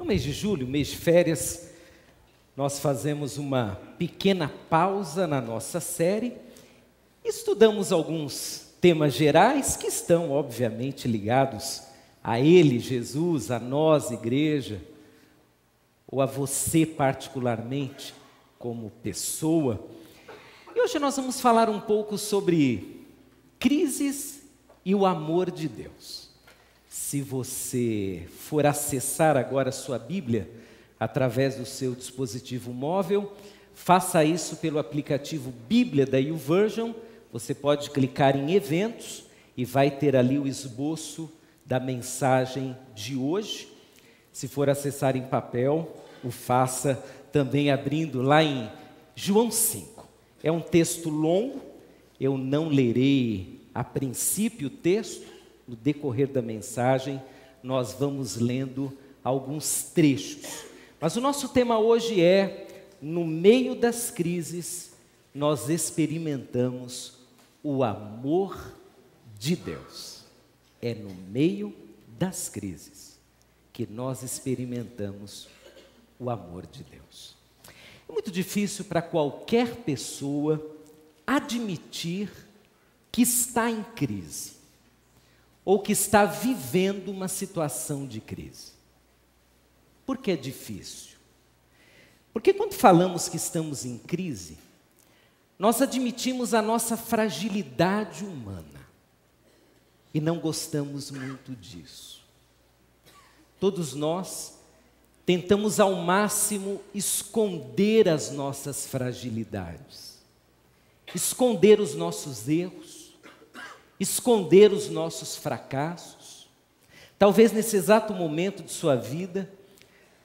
mês de julho, mês de férias, nós fazemos uma pequena pausa na nossa série. Estudamos alguns temas gerais que estão, obviamente, ligados a Ele, Jesus, a nós, igreja, ou a você particularmente, como pessoa. E hoje nós vamos falar um pouco sobre crises e o amor de Deus. Se você for acessar agora a sua Bíblia, através do seu dispositivo móvel, faça isso pelo aplicativo Bíblia da YouVersion. Você pode clicar em eventos e vai ter ali o esboço da mensagem de hoje. Se for acessar em papel, o faça também abrindo lá em João 5. É um texto longo, eu não lerei a princípio o texto. No decorrer da mensagem, nós vamos lendo alguns trechos. Mas o nosso tema hoje é: no meio das crises, nós experimentamos o amor de Deus. É no meio das crises que nós experimentamos o amor de Deus. É muito difícil para qualquer pessoa admitir que está em crise, ou que está vivendo uma situação de crise. Por que é difícil? Porque quando falamos que estamos em crise, nós admitimos a nossa fragilidade humana e não gostamos muito disso. Todos nós tentamos ao máximo esconder as nossas fragilidades, esconder os nossos erros, esconder os nossos fracassos. Talvez nesse exato momento de sua vida,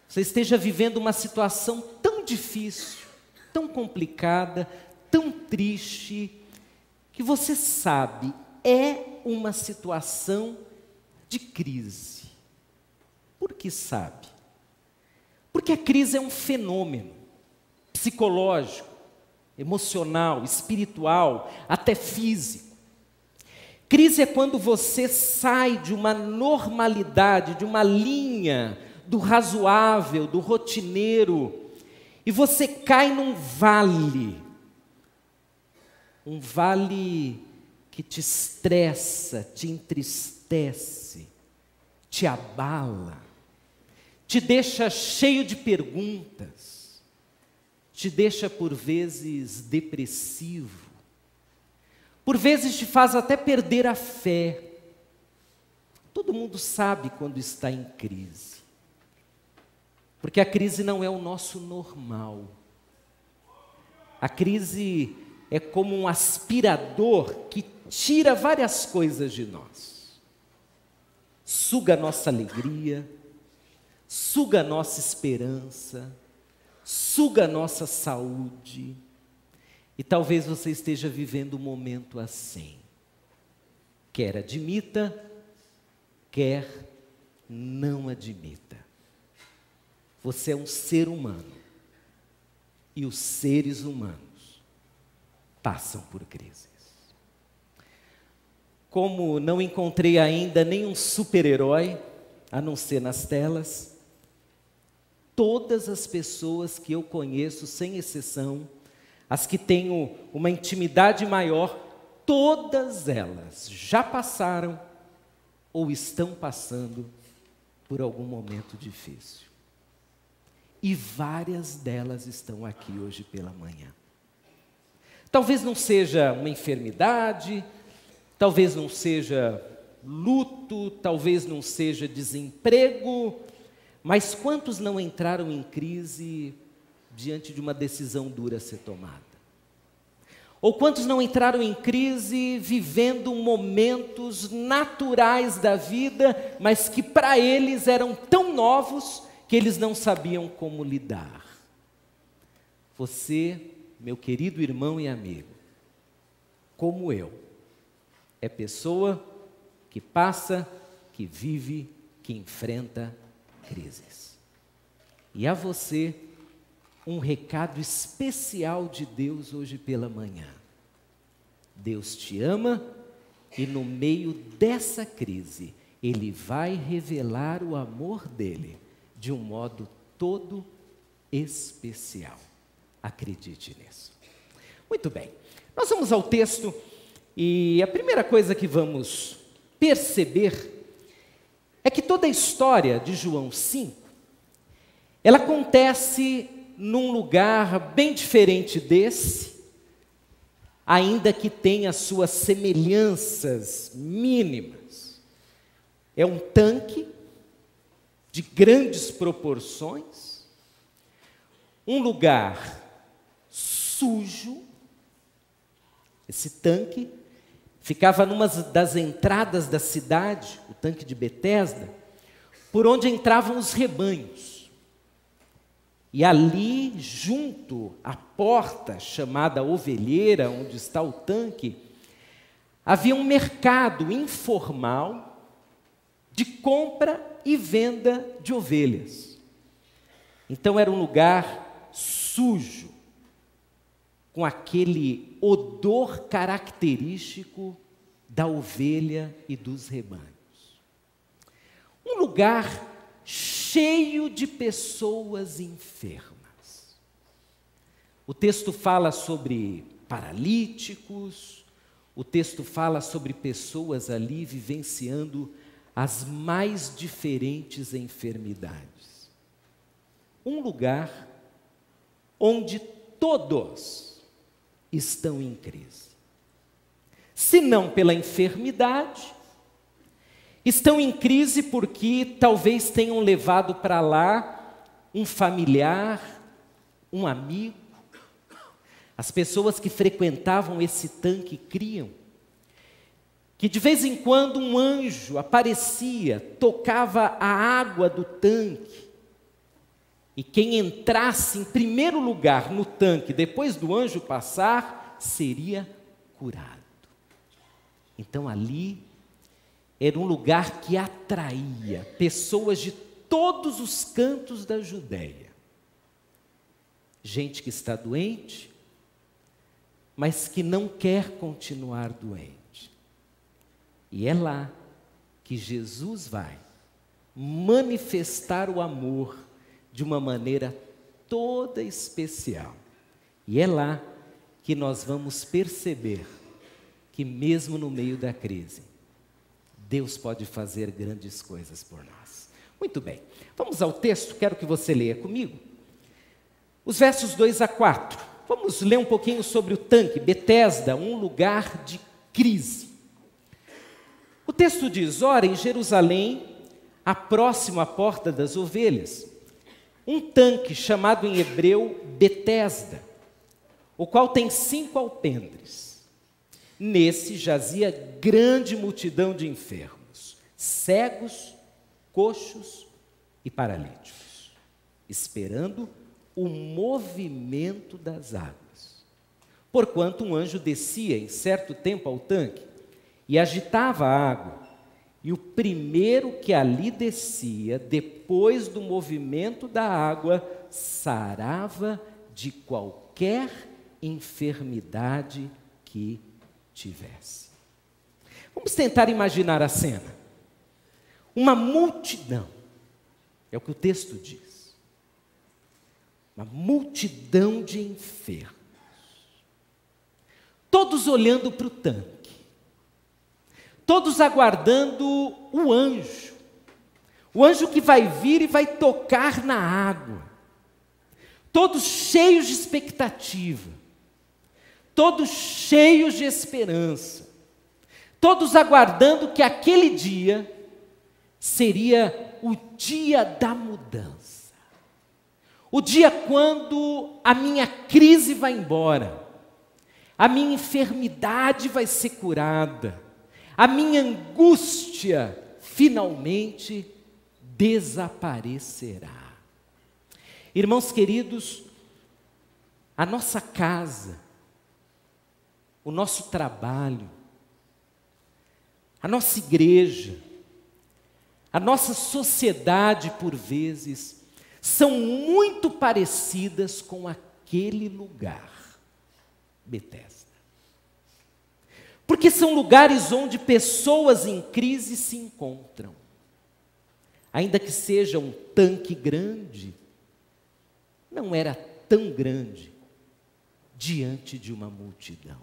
você esteja vivendo uma situação tão difícil, tão complicada, tão triste, que você sabe, é uma situação de crise. Por que sabe? Porque a crise é um fenômeno psicológico, emocional, espiritual, até físico. Crise é quando você sai de uma normalidade, de uma linha do razoável, do rotineiro, e você cai num vale. Um vale que te estressa, te entristece, te abala, te deixa cheio de perguntas, te deixa por vezes depressivo, por vezes te faz até perder a fé. Todo mundo sabe quando está em crise, porque a crise não é o nosso normal. A crise é como um aspirador que tira várias coisas de nós. Suga a nossa alegria, suga a nossa esperança, suga a nossa saúde. E talvez você esteja vivendo um momento assim. Quer admita, quer não admita. Você é um ser humano. E os seres humanos passam por crises. Como não encontrei ainda nenhum super-herói, a não ser nas telas, todas as pessoas que eu conheço, sem exceção, as que tenho uma intimidade maior, todas elas já passaram ou estão passando por algum momento difícil. E várias delas estão aqui hoje pela manhã. Talvez não seja uma enfermidade, talvez não seja luto, talvez não seja desemprego, mas quantos não entraram em crise diante de uma decisão dura a ser tomada? Ou quantos não entraram em crise vivendo momentos naturais da vida, mas que para eles eram tão novos que eles não sabiam como lidar? Você, meu querido irmão e amigo, como eu, é pessoa que passa, que vive, que enfrenta crises. E a você, um recado especial de Deus hoje pela manhã. Deus te ama e no meio dessa crise, Ele vai revelar o amor dEle de um modo todo especial. Acredite nisso. Muito bem, nós vamos ao texto e a primeira coisa que vamos perceber é que toda a história de João 5, ela acontece num lugar bem diferente desse, ainda que tenha suas semelhanças mínimas. É um tanque de grandes proporções, um lugar sujo. Esse tanque ficava numa das entradas da cidade, o tanque de Betesda, por onde entravam os rebanhos. E ali, junto à porta chamada ovelheira, onde está o tanque, havia um mercado informal de compra e venda de ovelhas. Então era um lugar sujo, com aquele odor característico da ovelha e dos rebanhos. Um lugar cheio de pessoas enfermas. O texto fala sobre paralíticos, o texto fala sobre pessoas ali vivenciando as mais diferentes enfermidades. Um lugar onde todos estão em crise. Se não pela enfermidade, estão em crise porque talvez tenham levado para lá um familiar, um amigo. As pessoas que frequentavam esse tanque criam que de vez em quando um anjo aparecia, tocava a água do tanque, e quem entrasse em primeiro lugar no tanque, depois do anjo passar, seria curado. Então ali era um lugar que atraía pessoas de todos os cantos da Judéia. Gente que está doente, mas que não quer continuar doente. E é lá que Jesus vai manifestar o amor de uma maneira toda especial. E é lá que nós vamos perceber que mesmo no meio da crise, Deus pode fazer grandes coisas por nós. Muito bem, vamos ao texto, quero que você leia comigo. Os versos 2 a 4. Vamos ler um pouquinho sobre o tanque, Betesda, um lugar de crise. O texto diz: ora, em Jerusalém, próximo à porta das ovelhas, um tanque chamado em hebreu Betesda, o qual tem 5 alpendres. Nesse jazia grande multidão de enfermos, cegos, coxos e paralíticos, esperando o movimento das águas. Porquanto um anjo descia em certo tempo ao tanque e agitava a água, e o primeiro que ali descia, depois do movimento da água, sarava de qualquer enfermidade que tivesse. Vamos tentar imaginar a cena. Uma multidão, é o que o texto diz. Uma multidão de enfermos. Todos olhando para o tanque. Todos aguardando o anjo que vai vir e vai tocar na água, todos cheios de expectativa, todos cheios de esperança, todos aguardando que aquele dia seria o dia da mudança, o dia quando a minha crise vai embora, a minha enfermidade vai ser curada, a minha angústia finalmente desaparecerá. Irmãos queridos, a nossa casa, o nosso trabalho, a nossa igreja, a nossa sociedade, por vezes, são muito parecidas com aquele lugar, Betesda. Porque são lugares onde pessoas em crise se encontram. ainda que seja um tanque grande, não era tão grande diante de uma multidão.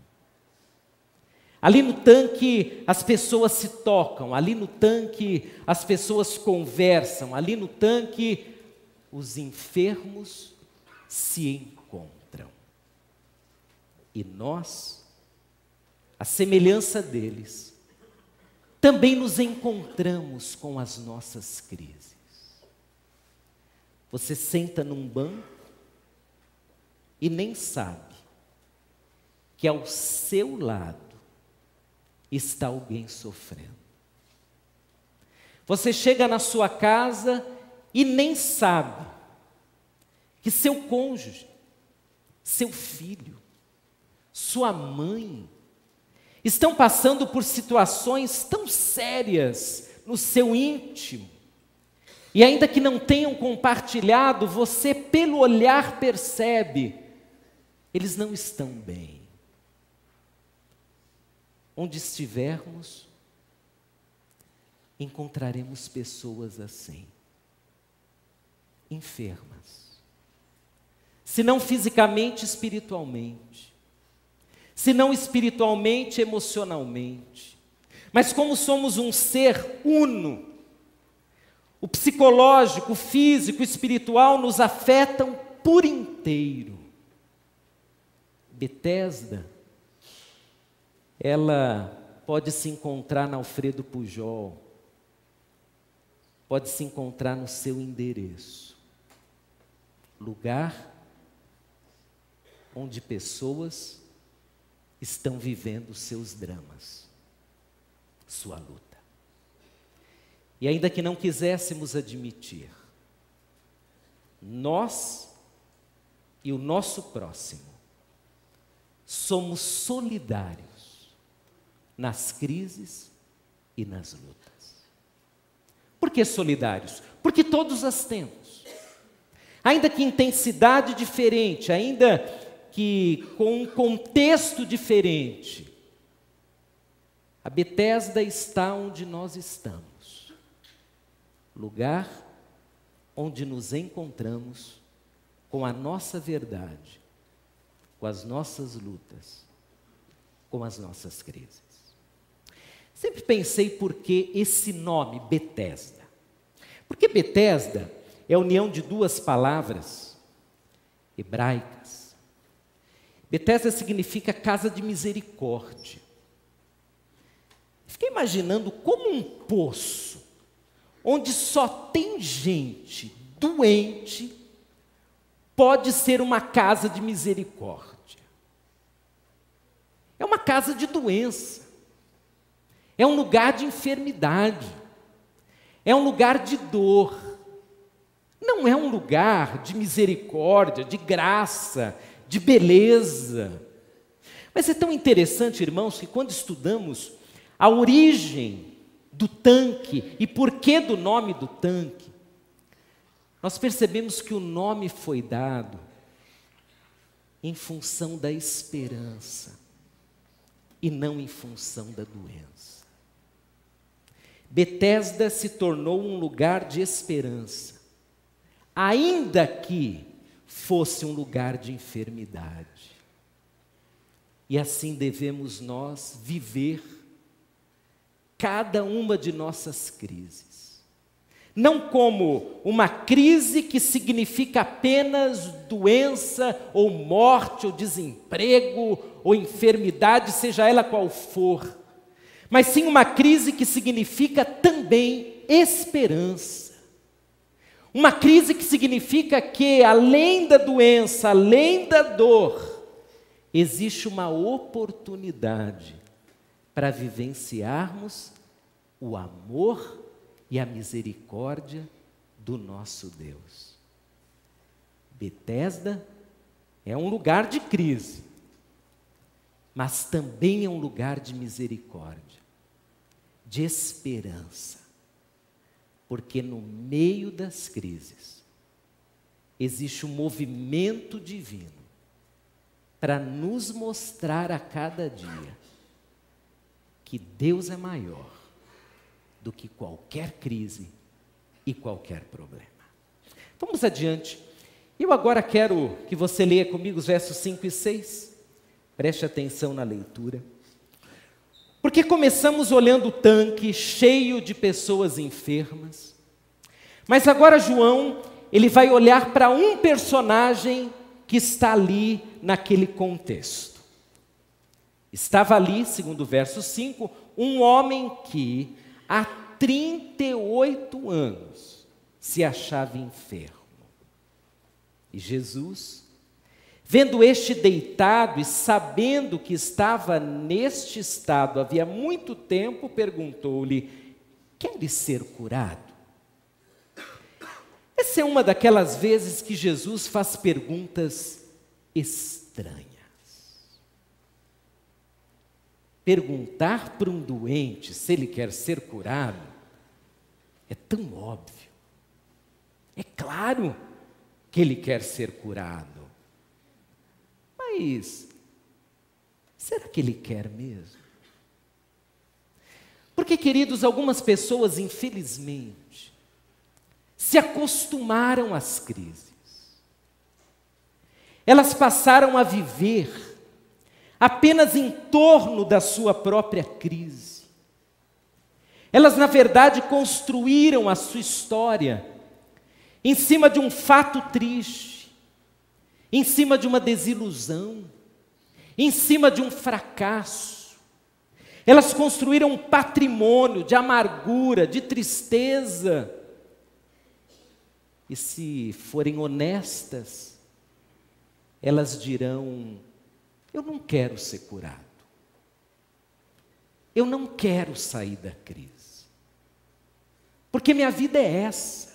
Ali no tanque as pessoas se tocam, ali no tanque as pessoas conversam, ali no tanque os enfermos se encontram. E nós, à semelhança deles, também nos encontramos com as nossas crises. Você senta num banco e nem sabe que ao seu lado está alguém sofrendo. Você chega na sua casa e nem sabe que seu cônjuge, seu filho, sua mãe, estão passando por situações tão sérias no seu íntimo, e ainda que não tenham compartilhado, você pelo olhar percebe, eles não estão bem. Onde estivermos, encontraremos pessoas assim, enfermas, se não fisicamente, espiritualmente, se não espiritualmente, emocionalmente, mas como somos um ser uno, o psicológico, o físico, o espiritual nos afetam por inteiro. Betesda, ela pode se encontrar na Alfredo Pujol, pode se encontrar no seu endereço, lugar onde pessoas estão vivendo seus dramas, sua luta. E ainda que não quiséssemos admitir, nós e o nosso próximo somos solidários nas crises e nas lutas. Por que solidários? Porque todos as temos. Ainda que intensidade diferente, ainda que com um contexto diferente, a Betesda está onde nós estamos. Lugar onde nos encontramos com a nossa verdade, com as nossas lutas, com as nossas crises. Sempre pensei por que esse nome, Betesda. Porque Betesda é a união de duas palavras hebraicas. Betesda significa casa de misericórdia. Fiquei imaginando como um poço, onde só tem gente doente, pode ser uma casa de misericórdia. É uma casa de doença. É um lugar de enfermidade, é um lugar de dor, não é um lugar de misericórdia, de graça, de beleza. Mas é tão interessante, irmãos, que quando estudamos a origem do tanque e porquê do nome do tanque, nós percebemos que o nome foi dado em função da esperança e não em função da doença. Betesda se tornou um lugar de esperança, ainda que fosse um lugar de enfermidade. E assim devemos nós viver cada uma de nossas crises. Não como uma crise que significa apenas doença, ou morte, ou desemprego, ou enfermidade, seja ela qual for, mas sim uma crise que significa também esperança. Uma crise que significa que, além da doença, além da dor, existe uma oportunidade para vivenciarmos o amor e a misericórdia do nosso Deus. Betesda é um lugar de crise, mas também é um lugar de misericórdia, de esperança, porque no meio das crises existe um movimento divino para nos mostrar a cada dia que Deus é maior do que qualquer crise e qualquer problema. Vamos adiante. Eu agora quero que você leia comigo os versos 5 e 6. Preste atenção na leitura. Porque começamos olhando o tanque cheio de pessoas enfermas, mas agora João, ele vai olhar para um personagem que está ali naquele contexto. Estava ali, segundo o verso 5, um homem que há 38 anos se achava enfermo. E Jesus, vendo este deitado e sabendo que estava neste estado havia muito tempo, perguntou-lhe: queres ser curado? Essa é uma daquelas vezes que Jesus faz perguntas estranhas. Perguntar para um doente se ele quer ser curado é tão óbvio. É claro que ele quer ser curado. Mas será que ele quer mesmo? Porque, queridos, algumas pessoas, infelizmente, se acostumaram às crises. Elas passaram a viver apenas em torno da sua própria crise. Elas, na verdade, construíram a sua história em cima de um fato triste, em cima de uma desilusão, em cima de um fracasso. Elas construíram um patrimônio de amargura, de tristeza. E se forem honestas, elas dirão: eu não quero ser curado. Eu não quero sair da crise. Porque minha vida é essa.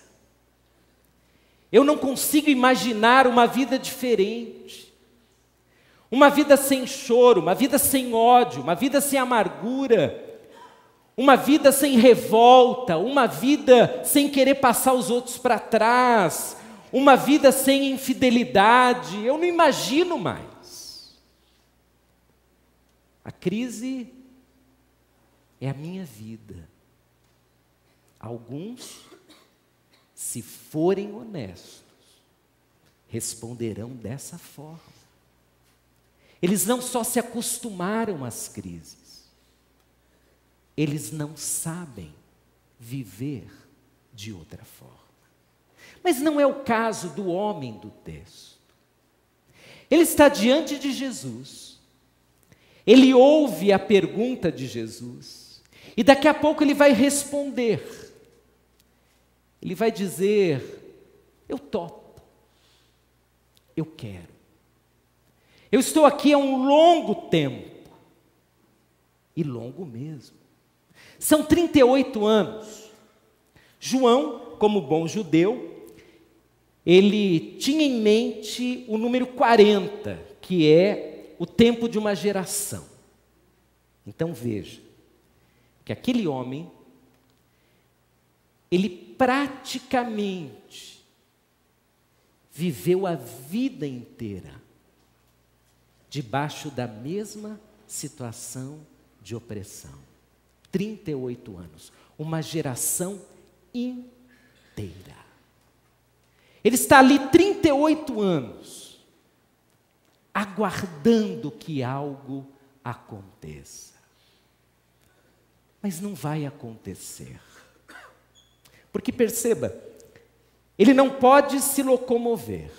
Eu não consigo imaginar uma vida diferente. Uma vida sem choro, uma vida sem ódio, uma vida sem amargura, uma vida sem revolta, uma vida sem querer passar os outros para trás, uma vida sem infidelidade. Eu não imagino mais. A crise é a minha vida. Alguns, se forem honestos, responderão dessa forma. Eles não só se acostumaram às crises, eles não sabem viver de outra forma. Mas não é o caso do homem do texto. Ele está diante de Jesus, ele ouve a pergunta de Jesus, e daqui a pouco ele vai responder. Ele vai dizer: eu topo, eu quero. Eu estou aqui há um longo tempo, e longo mesmo. São 38 anos. João, como bom judeu, ele tinha em mente o número 40, que é o tempo de uma geração. Então veja, que aquele homem, ele praticamente viveu a vida inteira debaixo da mesma situação de opressão. 38 anos, uma geração inteira. Ele está ali 38 anos, aguardando que algo aconteça. Mas não vai acontecer. Porque perceba, ele não pode se locomover.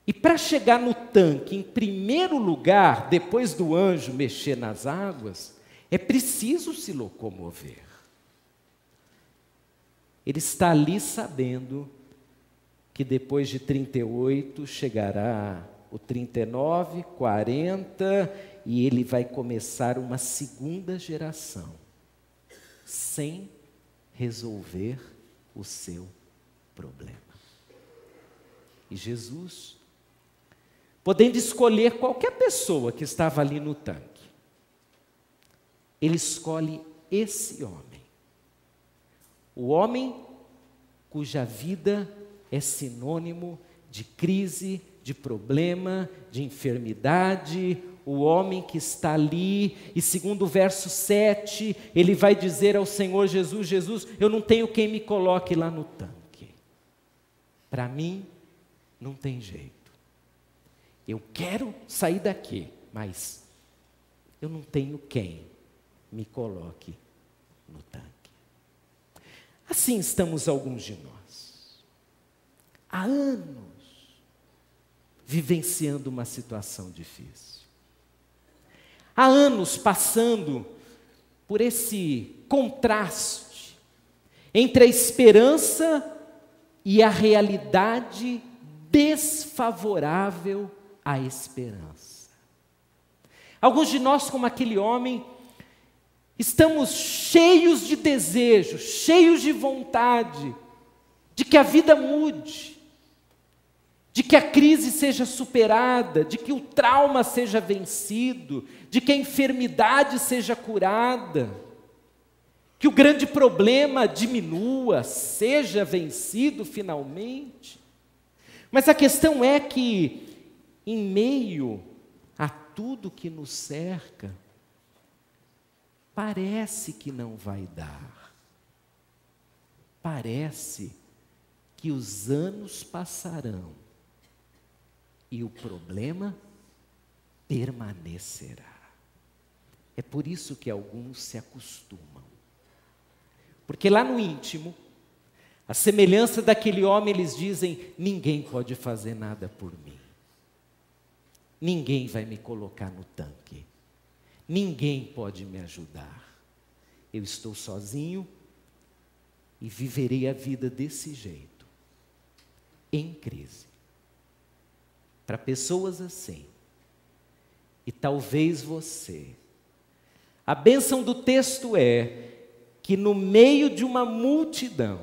E para chegar no tanque, em primeiro lugar, depois do anjo mexer nas águas, é preciso se locomover. Ele está ali sabendo que depois de 38 chegará o 39, 40, e ele vai começar uma segunda geração, sem resolver o seu problema. E Jesus, podendo escolher qualquer pessoa que estava ali no tanque, ele escolhe esse homem. O homem cuja vida é sinônimo de crise, de problema, de enfermidade. o homem que está ali, e segundo o verso 7, ele vai dizer ao Senhor Jesus: Jesus, eu não tenho quem me coloque lá no tanque. Para mim, não tem jeito. Eu quero sair daqui, mas eu não tenho quem me coloque no tanque. Assim estamos alguns de nós, há anos, vivenciando uma situação difícil. Há anos passando por esse contraste entre a esperança e a realidade desfavorável à esperança. Alguns de nós, como aquele homem, estamos cheios de desejo, cheios de vontade, de que a vida mude, de que a crise seja superada, de que o trauma seja vencido, de que a enfermidade seja curada, que o grande problema diminua, seja vencido finalmente. Mas a questão é que, em meio a tudo que nos cerca, parece que não vai dar. Parece que os anos passarão e o problema permanecerá. É por isso que alguns se acostumam. Porque lá no íntimo, a semelhança daquele homem, eles dizem: ninguém pode fazer nada por mim. Ninguém vai me colocar no tanque. Ninguém pode me ajudar. Eu estou sozinho e viverei a vida desse jeito, em crise. Para pessoas assim, e talvez você, a bênção do texto é que no meio de uma multidão,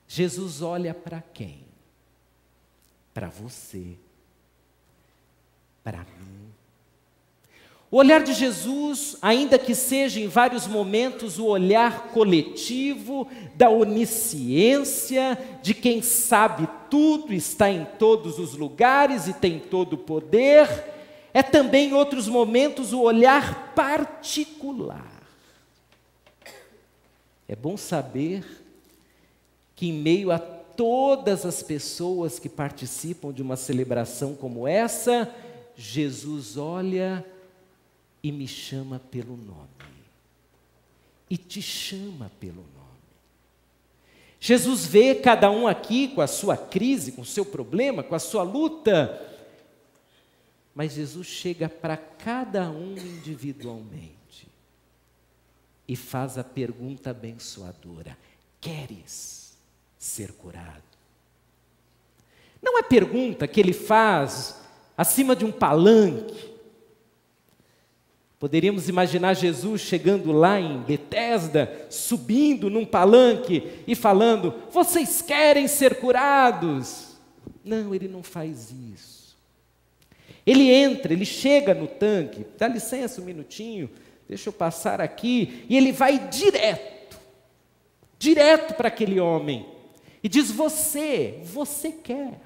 Jesus olha para quem? Para você, para mim. O olhar de Jesus, ainda que seja em vários momentos o olhar coletivo, da onisciência, de quem sabe tudo, está em todos os lugares e tem todo o poder, é também em outros momentos o olhar particular. É bom saber que em meio a todas as pessoas que participam de uma celebração como essa, Jesus olha e me chama pelo nome. E te chama pelo nome. Jesus vê cada um aqui com a sua crise, com o seu problema, com a sua luta. Mas Jesus chega para cada um individualmente e faz a pergunta abençoadora: queres ser curado? Não é pergunta que ele faz acima de um palanque. Poderíamos imaginar Jesus chegando lá em Betesda, subindo num palanque e falando: vocês querem ser curados? Não, ele não faz isso. Ele entra, ele chega no tanque, dá licença um minutinho, deixa eu passar aqui, e ele vai direto para aquele homem, e diz: você quer?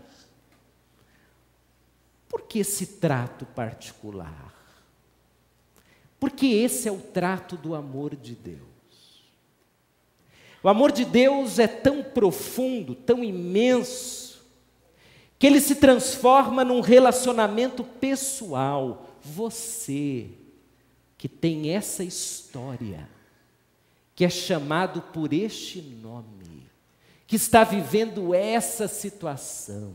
Por que esse trato particular? Porque esse é o trato do amor de Deus. O amor de Deus é tão profundo, tão imenso, que ele se transforma num relacionamento pessoal. Você, que tem essa história, que é chamado por este nome, que está vivendo essa situação,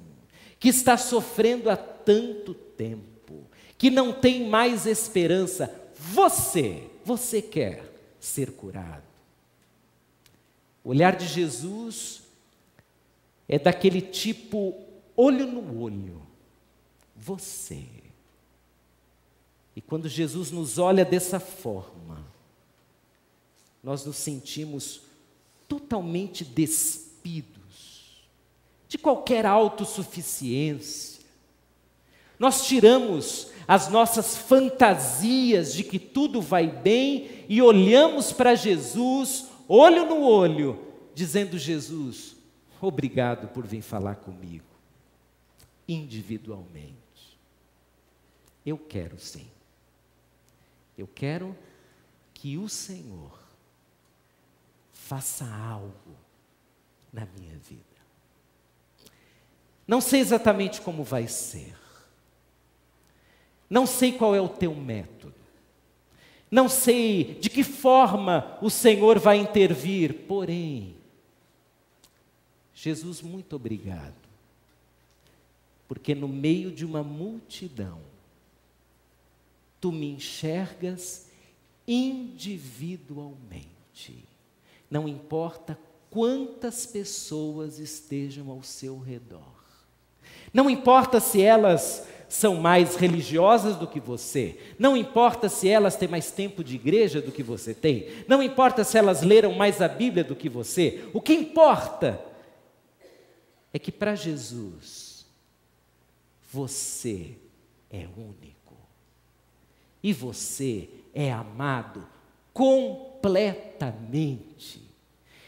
que está sofrendo há tanto tempo, que não tem mais esperança, você quer ser curado. O olhar de Jesus é daquele tipo olho no olho. Você. E quando Jesus nos olha dessa forma, nós nos sentimos totalmente despidos de qualquer autossuficiência. Nós tiramos as nossas fantasias de que tudo vai bem e olhamos para Jesus, olho no olho, dizendo: Jesus, obrigado por vir falar comigo, individualmente. Eu quero sim. Eu quero que o Senhor faça algo na minha vida. Não sei exatamente como vai ser. Não sei qual é o teu método. Não sei de que forma o Senhor vai intervir. Porém, Jesus, muito obrigado. Porque no meio de uma multidão, Tu me enxergas individualmente. Não importa quantas pessoas estejam ao seu redor. Não importa se elas são mais religiosas do que você. Não importa se elas têm mais tempo de igreja do que você tem. Não importa se elas leram mais a Bíblia do que você. O que importa é que para Jesus, você é único. E você é amado completamente.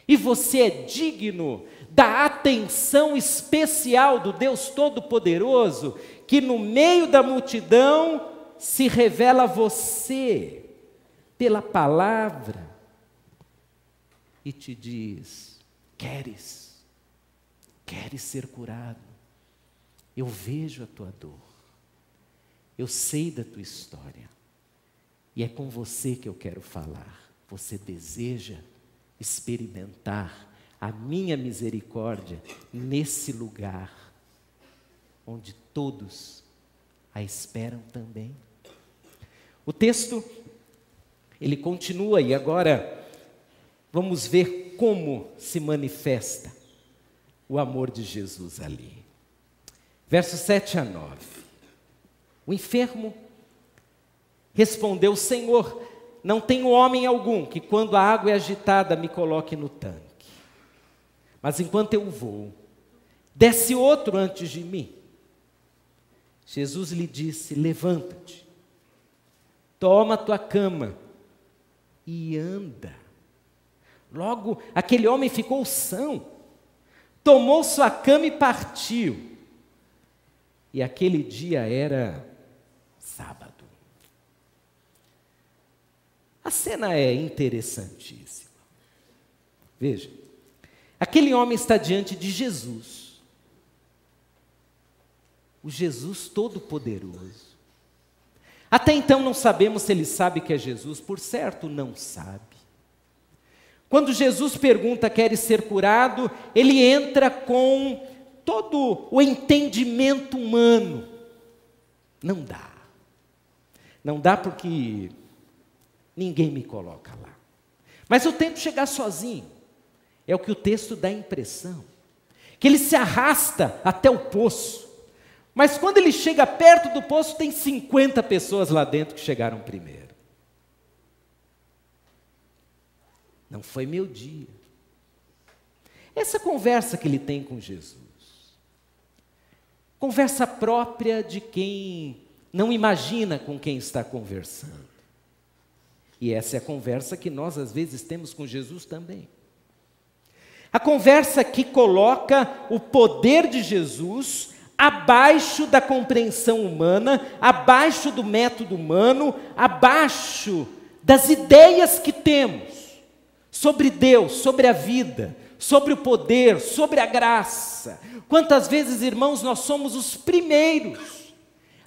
E você é digno da atenção especial do Deus Todo-Poderoso, que no meio da multidão se revela a você pela palavra e te diz: queres ser curado? Eu vejo a tua dor, eu sei da tua história, e é com você que eu quero falar. Você deseja experimentar a minha misericórdia nesse lugar onde todos a esperam também? O texto, ele continua, e agora vamos ver como se manifesta o amor de Jesus ali. Versos 7 a 9. O enfermo respondeu: Senhor, não tenho homem algum que, quando a água é agitada, me coloque no tanque. Mas enquanto eu vou, desce outro antes de mim. Jesus lhe disse: levanta-te, toma a tua cama e anda. Logo, aquele homem ficou são, tomou sua cama e partiu. E aquele dia era sábado. A cena é interessantíssima. Veja, aquele homem está diante de Jesus, o Jesus Todo-Poderoso. Até então não sabemos se ele sabe que é Jesus, por certo não sabe. Quando Jesus pergunta: queres ser curado? Ele entra com todo o entendimento humano. Não dá. Não dá porque ninguém me coloca lá. Mas eu tento chegar sozinho. É o que o texto dá a impressão. Que ele se arrasta até o poço. Mas quando ele chega perto do poço, tem 50 pessoas lá dentro que chegaram primeiro. Não foi meu dia. Essa conversa que ele tem com Jesus. Conversa própria de quem não imagina com quem está conversando. E essa é a conversa que nós às vezes temos com Jesus também. A conversa que coloca o poder de Jesus abaixo da compreensão humana, abaixo do método humano, abaixo das ideias que temos sobre Deus, sobre a vida, sobre o poder, sobre a graça. Quantas vezes, irmãos, nós somos os primeiros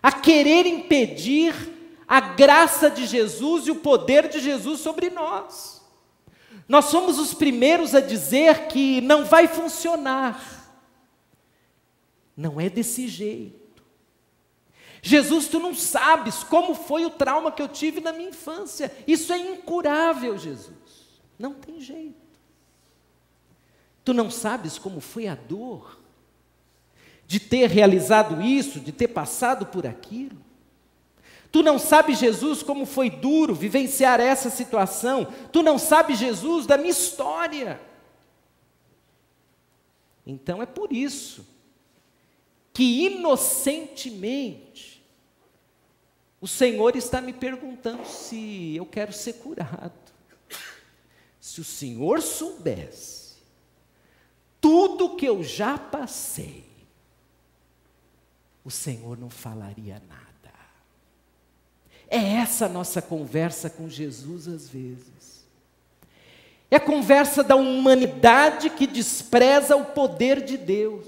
a querer impedir a graça de Jesus e o poder de Jesus sobre nós. Nós somos os primeiros a dizer que não vai funcionar. Não é desse jeito. Jesus, tu não sabes como foi o trauma que eu tive na minha infância. Isso é incurável, Jesus. Não tem jeito. Tu não sabes como foi a dor de ter realizado isso, de ter passado por aquilo. Tu não sabes, Jesus, como foi duro vivenciar essa situação. Tu não sabes, Jesus, da minha história. Então é por isso que inocentemente o Senhor está me perguntando se eu quero ser curado. Se o Senhor soubesse tudo que eu já passei, o Senhor não falaria nada. É essa a nossa conversa com Jesus às vezes. É a conversa da humanidade que despreza o poder de Deus.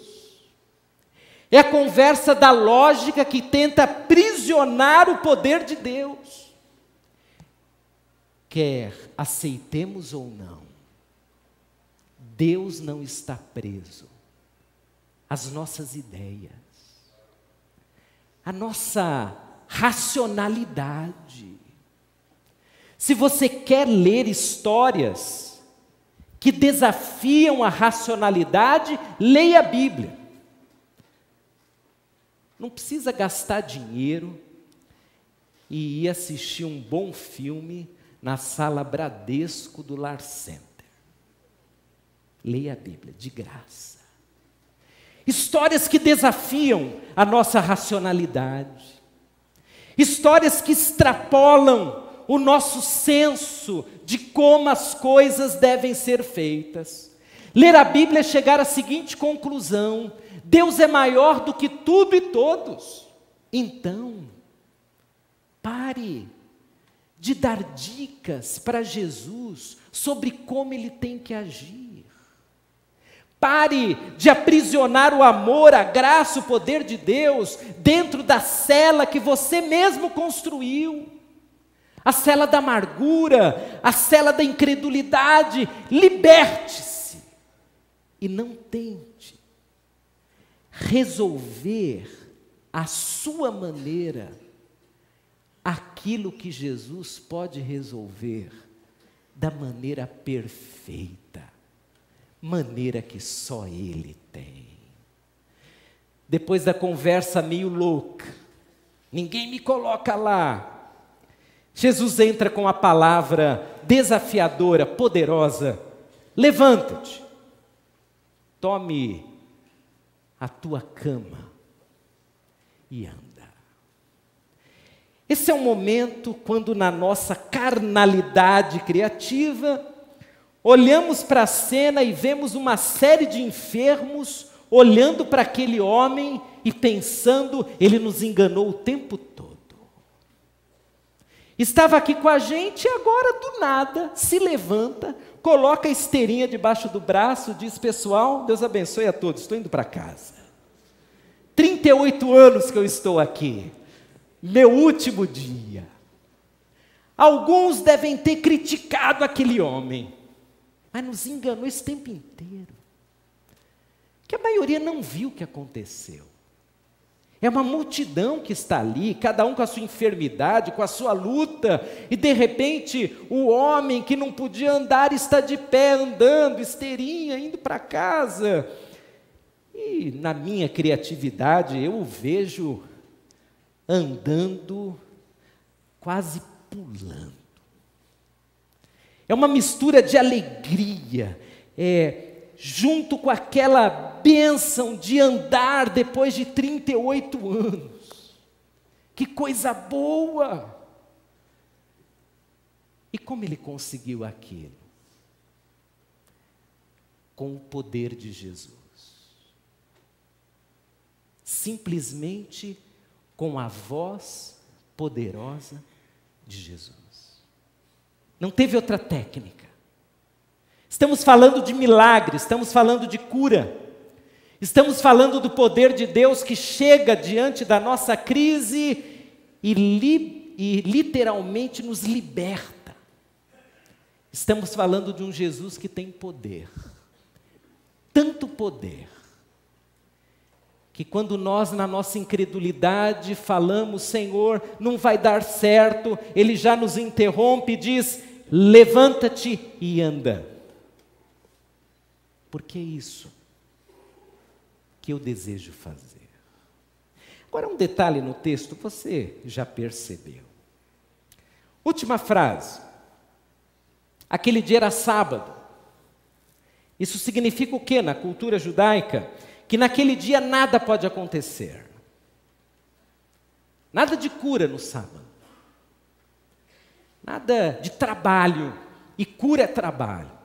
É a conversa da lógica que tenta aprisionar o poder de Deus. Quer aceitemos ou não, Deus não está preso às nossas ideias, à nossa racionalidade. Se você quer ler histórias que desafiam a racionalidade, leia a Bíblia. Não precisa gastar dinheiro e ir assistir um bom filme na sala Bradesco do Lar Center. Leia a Bíblia, de graça. Histórias que desafiam a nossa racionalidade. Histórias que extrapolam o nosso senso de como as coisas devem ser feitas. Ler a Bíblia é chegar à seguinte conclusão: Deus é maior do que tudo e todos. Então, pare de dar dicas para Jesus sobre como Ele tem que agir. Pare de aprisionar o amor, a graça, o poder de Deus dentro da cela que você mesmo construiu. A cela da amargura, a cela da incredulidade. Liberte-se e não tente resolver à sua maneira aquilo que Jesus pode resolver da maneira perfeita, maneira que só Ele tem. Depois da conversa meio louca, ninguém me coloca lá, Jesus entra com a palavra desafiadora, poderosa: levanta-te, tome a tua cama e anda. Esse é um momento quando na nossa carnalidade criativa, olhamos para a cena e vemos uma série de enfermos olhando para aquele homem e pensando, ele nos enganou o tempo todo. Estava aqui com a gente e agora do nada se levanta, coloca a esteirinha debaixo do braço, diz: pessoal, Deus abençoe a todos, estou indo para casa. 38 anos que eu estou aqui, meu último dia. Alguns devem ter criticado aquele homem, mas nos enganou esse tempo inteiro. Que a maioria não viu o que aconteceu. É uma multidão que está ali, cada um com a sua enfermidade, com a sua luta, e de repente o homem que não podia andar está de pé, andando, esteirinha, indo para casa. E na minha criatividade eu o vejo andando, quase pulando. É uma mistura de alegria, junto com aquela bênção de andar depois de 38 anos. Que coisa boa! E como ele conseguiu aquilo? Com o poder de Jesus. Simplesmente com a voz poderosa de Jesus. Não teve outra técnica. Estamos falando de milagre, estamos falando de cura. Estamos falando do poder de Deus que chega diante da nossa crise e literalmente nos liberta. Estamos falando de um Jesus que tem poder. Tanto poder, que quando nós na nossa incredulidade falamos: Senhor, não vai dar certo, Ele já nos interrompe e diz: levanta-te e anda. Porque é isso que eu desejo fazer. Agora um detalhe no texto, você já percebeu. Última frase. Aquele dia era sábado. Isso significa o quê na cultura judaica? Que naquele dia nada pode acontecer. Nada de cura no sábado. Nada de trabalho, e cura é trabalho.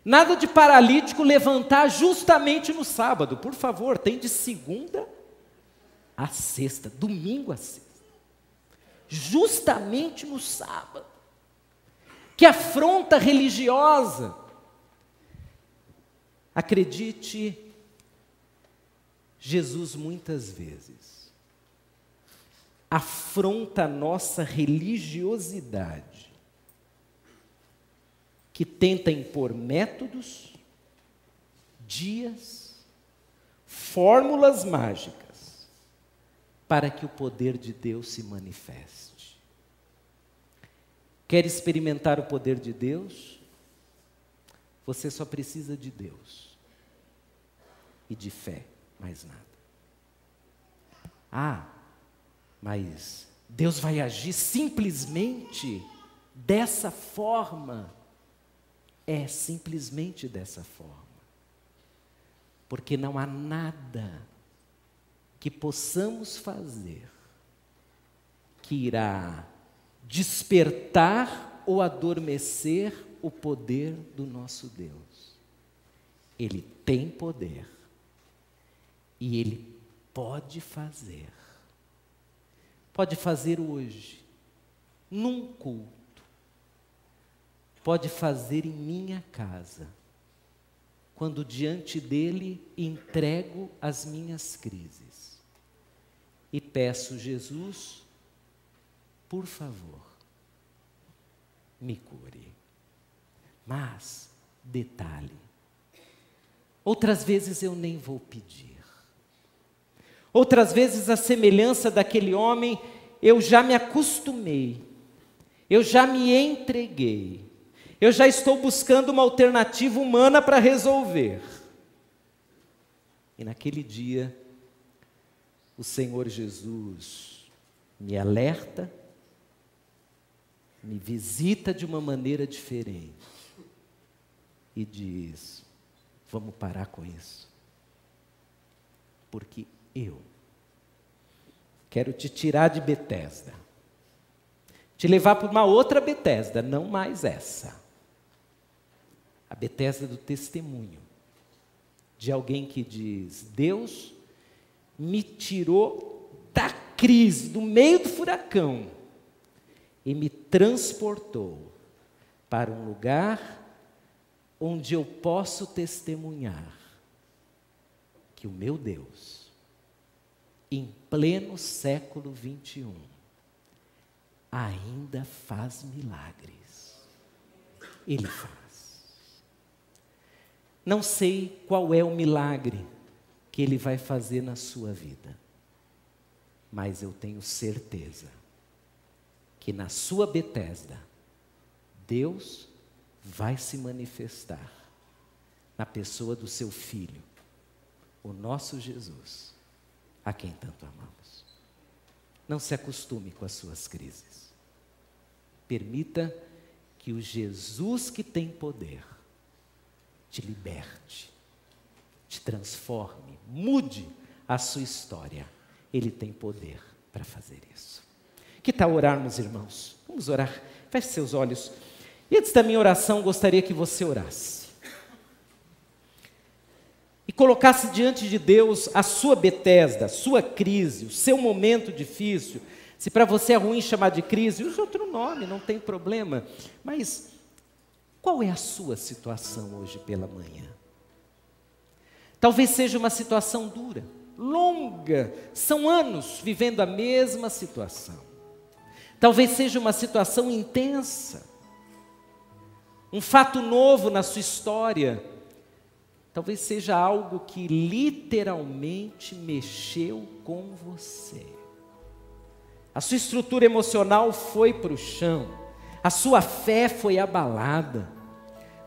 Nada de paralítico levantar justamente no sábado. Por favor, tem de segunda a sexta, domingo a sexta. justamente no sábado. Que afronta religiosa. Acredite, Jesus muitas vezes afronta a nossa religiosidade, que tenta impor métodos, dias, fórmulas mágicas, para que o poder de Deus se manifeste. Quer experimentar o poder de Deus? Você só precisa de Deus e de fé, mais nada. Mas Deus vai agir simplesmente dessa forma. É simplesmente dessa forma. Porque não há nada que possamos fazer que irá despertar ou adormecer o poder do nosso Deus. Ele tem poder e Ele pode fazer. Pode fazer hoje, num culto. Pode fazer em minha casa, quando diante dEle entrego as minhas crises. E peço, Jesus, por favor, me cure. Mas, detalhe, outras vezes eu nem vou pedir. Outras vezes, a semelhança daquele homem, eu já me acostumei, eu já me entreguei, eu já estou buscando uma alternativa humana para resolver. E naquele dia, o Senhor Jesus me alerta, me visita de uma maneira diferente e diz: vamos parar com isso, porque eu quero te tirar de Betesda, te levar para uma outra Betesda, não mais essa. A Betesda do testemunho, de alguém que diz: Deus me tirou da crise, do meio do furacão, e me transportou para um lugar onde eu posso testemunhar que o meu Deus, em pleno século 21, ainda faz milagres. Ele faz. Não sei qual é o milagre que Ele vai fazer na sua vida, mas eu tenho certeza que na sua Betesda, Deus vai se manifestar na pessoa do seu Filho, o nosso Jesus, a quem tanto amamos. Não se acostume com as suas crises. Permita que o Jesus que tem poder te liberte, te transforme, mude a sua história. Ele tem poder para fazer isso. Que tal orarmos, irmãos? Vamos orar. Feche seus olhos. E antes da minha oração, gostaria que você orasse. E colocasse diante de Deus a sua Betesda, a sua crise, o seu momento difícil. Se para você é ruim chamar de crise, use outro nome, não tem problema. Mas qual é a sua situação hoje pela manhã? Talvez seja uma situação dura, longa, são anos vivendo a mesma situação. Talvez seja uma situação intensa, um fato novo na sua história. Talvez seja algo que literalmente mexeu com você. A sua estrutura emocional foi para o chão, a sua fé foi abalada.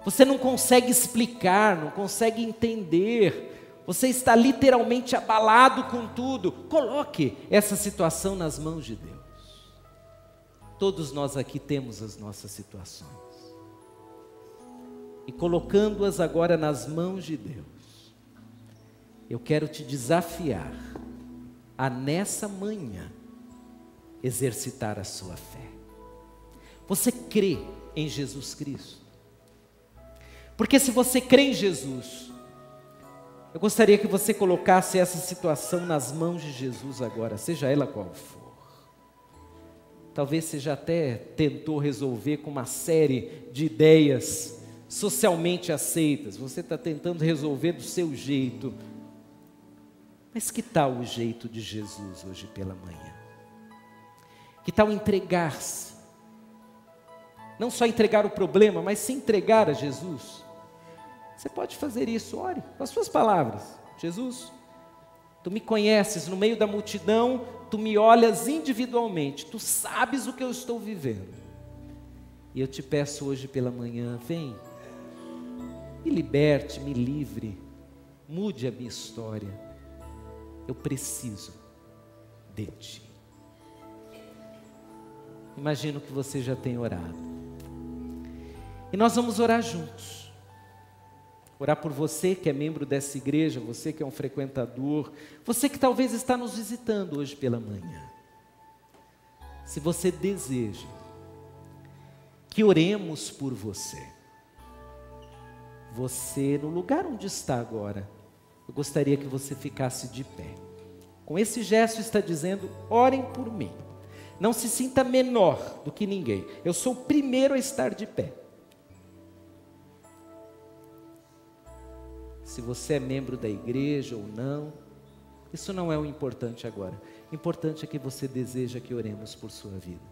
Você não consegue explicar, não consegue entender. Você está literalmente abalado com tudo. Coloque essa situação nas mãos de Deus. Todos nós aqui temos as nossas situações. E colocando-as agora nas mãos de Deus, eu quero te desafiar a nessa manhã exercitar a sua fé. Você crê em Jesus Cristo? Porque se você crê em Jesus, eu gostaria que você colocasse essa situação nas mãos de Jesus agora, seja ela qual for. Talvez você já até tentou resolver com uma série de ideias socialmente aceitas. Você está tentando resolver do seu jeito. Mas que tal o jeito de Jesus hoje pela manhã? Que tal entregar-se? Não só entregar o problema, mas se entregar a Jesus. Você pode fazer isso, ore com as suas palavras. Jesus, tu me conheces no meio da multidão, tu me olhas individualmente, tu sabes o que eu estou vivendo. E eu te peço hoje pela manhã, vem, me liberte, me livre, mude a minha história. Eu preciso de ti. Imagino que você já tem orado. E nós vamos orar juntos. Orar por você que é membro dessa igreja, você que é um frequentador, você que talvez está nos visitando hoje pela manhã. Se você deseja que oremos por você, no lugar onde está agora, eu gostaria que você ficasse de pé. Com esse gesto está dizendo, orem por mim. Não se sinta menor do que ninguém. Eu sou o primeiro a estar de pé. Se você é membro da igreja ou não, isso não é o importante agora. O importante é que você deseja que oremos por sua vida.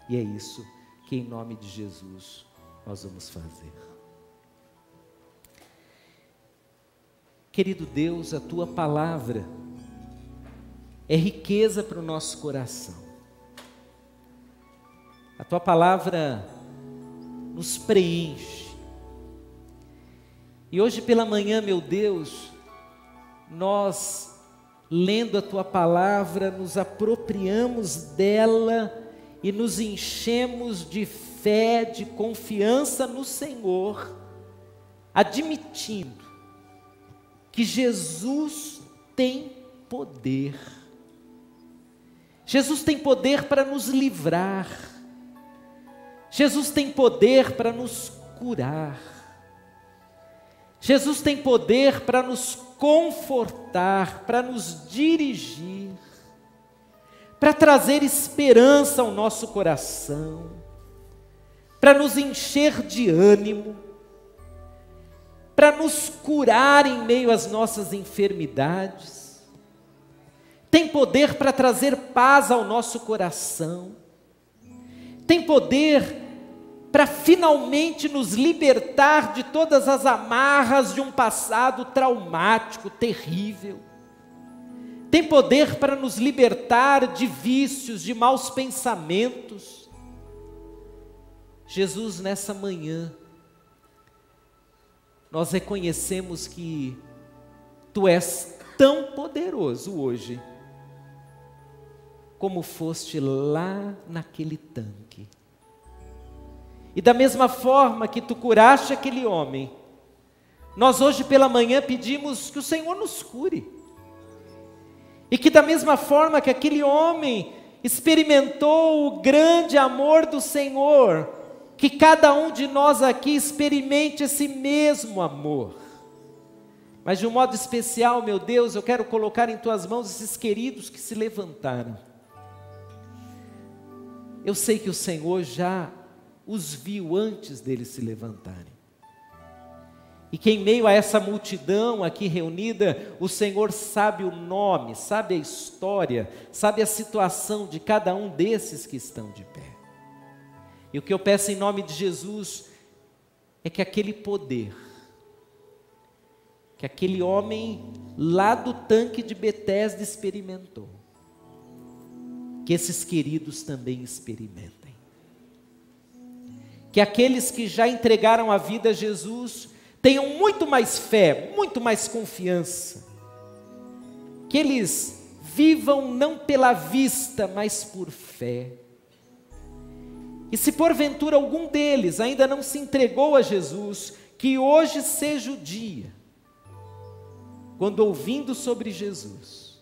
E é isso que em nome de Jesus nós vamos fazer. Querido Deus, a Tua palavra é riqueza para o nosso coração. A Tua palavra nos preenche. E hoje pela manhã, meu Deus, nós, lendo a Tua palavra, nos apropriamos dela e nos enchemos de fé, de confiança no Senhor, admitindo que Jesus tem poder. Jesus tem poder para nos livrar. Jesus tem poder para nos curar. Jesus tem poder para nos confortar, para nos dirigir, para trazer esperança ao nosso coração, para nos encher de ânimo, para nos curar em meio às nossas enfermidades. Tem poder para trazer paz ao nosso coração. Tem poder para finalmente nos libertar de todas as amarras de um passado traumático, terrível. Tem poder para nos libertar de vícios, de maus pensamentos. Jesus, nessa manhã, nós reconhecemos que Tu és tão poderoso hoje, como foste lá naquele tanque. E da mesma forma que Tu curaste aquele homem, nós hoje pela manhã pedimos que o Senhor nos cure. E que da mesma forma que aquele homem experimentou o grande amor do Senhor, que cada um de nós aqui experimente esse mesmo amor. Mas de um modo especial, meu Deus, eu quero colocar em Tuas mãos esses queridos que se levantaram. Eu sei que o Senhor já os viu antes deles se levantarem. E que em meio a essa multidão aqui reunida, o Senhor sabe o nome, sabe a história, sabe a situação de cada um desses que estão de pé. E o que eu peço em nome de Jesus é que aquele poder, que aquele homem lá do tanque de Betesda experimentou, que esses queridos também experimentem. Que aqueles que já entregaram a vida a Jesus tenham muito mais fé, muito mais confiança. Que eles vivam não pela vista, mas por fé. E se porventura algum deles ainda não se entregou a Jesus, que hoje seja o dia, quando ouvindo sobre Jesus,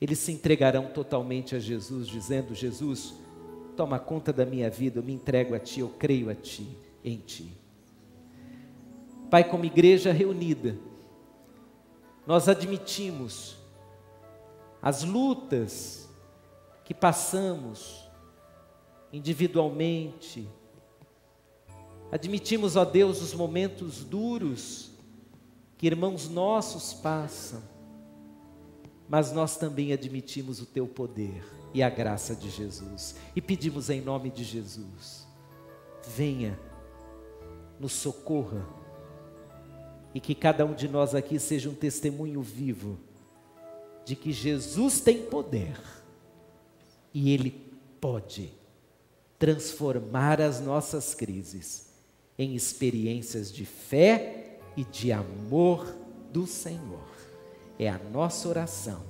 eles se entregarão totalmente a Jesus, dizendo: Jesus, toma conta da minha vida, eu me entrego a Ti, eu creio a Ti, em Ti. Pai, como igreja reunida, nós admitimos as lutas que passamos, individualmente. Admitimos, ó Deus, os momentos duros que irmãos nossos passam, mas nós também admitimos o teu poder e a graça de Jesus, e pedimos em nome de Jesus, venha, nos socorra, e que cada um de nós aqui seja um testemunho vivo, de que Jesus tem poder, e Ele pode transformar as nossas crises em experiências de fé e de amor do Senhor. É a nossa oração,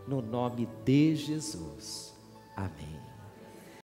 no nome de Jesus. Amém.